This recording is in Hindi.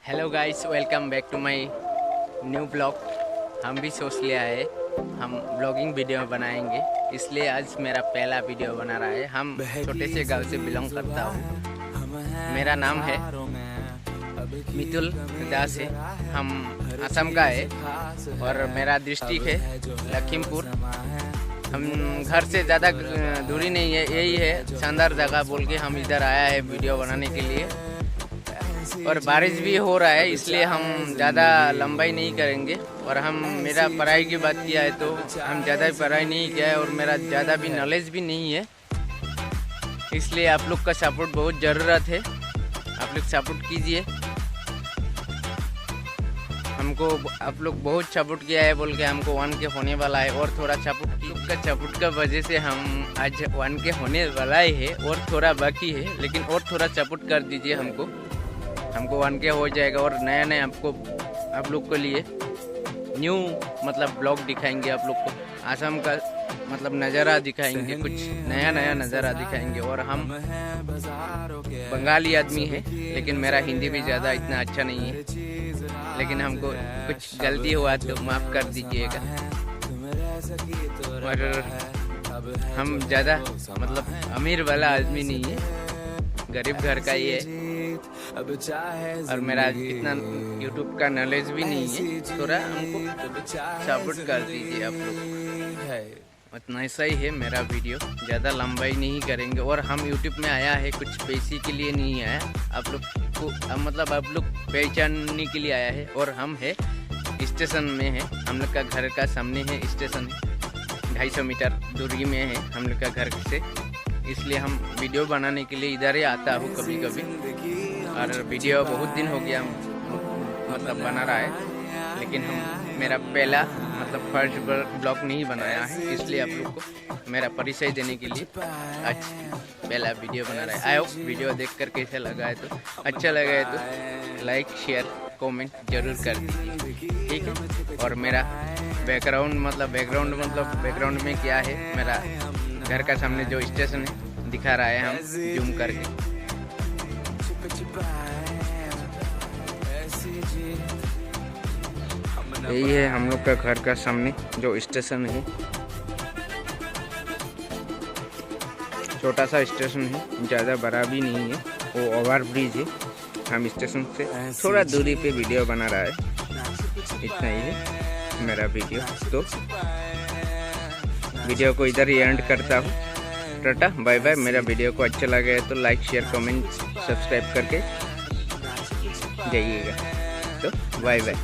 Hello guys, welcome back to my new vlog. हम भी सोच लिया है हम ब्लॉगिंग वीडियो बनाएंगे, इसलिए आज मेरा पहला वीडियो बना रहा है। हम छोटे से गांव से बिलोंग करता हूँ। मेरा नाम है मितुल दास है। हम असम का है और मेरा डिस्ट्रिक्ट है लखीमपुर। हम घर से ज़्यादा दूरी नहीं है, यही है शानदार जगह बोल के हम इधर आया है वीडियो बनाने के लिए। और बारिश भी हो रहा है, इसलिए हम ज़्यादा लंबाई नहीं करेंगे। और हम मेरा पढ़ाई की बात किया है तो हम ज़्यादा पढ़ाई नहीं किया है और मेरा ज़्यादा भी नॉलेज भी नहीं है, इसलिए आप लोग का सपोर्ट बहुत ज़रूरत है। आप लोग सपोर्ट कीजिए हमको। आप लोग बहुत सपोर्ट किया है बोल के हमको 1K होने वाला है, और थोड़ा सपोर्ट का वजह से हम आज 1K होने वाला ही है और थोड़ा बाकी है, लेकिन और थोड़ा सपोर्ट कर दीजिए हमको 1K हो जाएगा। और नया आप लोग के लिए न्यू ब्लॉग दिखाएंगे। आप लोग को आसाम का नज़ारा दिखाएंगे, कुछ नया नज़ारा दिखाएंगे। और हम बंगाली आदमी है, लेकिन मेरा हिंदी भी ज़्यादा इतना अच्छा नहीं है, लेकिन हमको कुछ गलती हुआ तो माफ़ कर दीजिएगा। और हम ज़्यादा अमीर वाला आदमी नहीं है, गरीब घर का ही है। और मेरा इतना यूट्यूब का नॉलेज भी नहीं है, थोड़ा हमको सपोर्ट कर दीजिए आप लोग। उतना ऐसा ही है मेरा वीडियो, ज़्यादा लंबाई नहीं करेंगे। और हम यूट्यूब में आया है कुछ पैसे के लिए नहीं आया, आप लोग को आप लोग पहचानने के लिए आया है। और हम है स्टेशन में है, हम लोग का घर का सामने है स्टेशन है, 250 मीटर दूरी में है हम लोग का घर से, इसलिए हम वीडियो बनाने के लिए इधर ही आता हूँ कभी कभी। और वीडियो बहुत दिन हो गया बना रहा है, लेकिन मेरा पहला फर्स्ट ब्लॉग नहीं बनाया है, इसलिए आप लोग को मेरा परिचय देने के लिए आज पहला वीडियो बना रहा है। आई होप वीडियो देखकर कैसा लगा है, तो अच्छा लगा है तो लाइक शेयर कमेंट जरूर कर दीजिए, ठीक है। और मेरा बैकग्राउंड में क्या है, मेरा घर का सामने जो स्टेशन है दिखा रहा है, हम जूम करके। यही है हम लोग का घर का सामने जो स्टेशन है, छोटा सा स्टेशन है, ज़्यादा बड़ा भी नहीं है, वो ओवर ब्रिज है। हम स्टेशन से थोड़ा दूरी पे वीडियो बना रहा है, इतना ही है मेरा वीडियो। तो वीडियो को इधर ही एंड करता हूँ। टाटा बाय बाय। मेरा वीडियो को अच्छा लगा है तो लाइक शेयर कमेंट सब्सक्राइब करके जाइएगा। तो बाय बाय।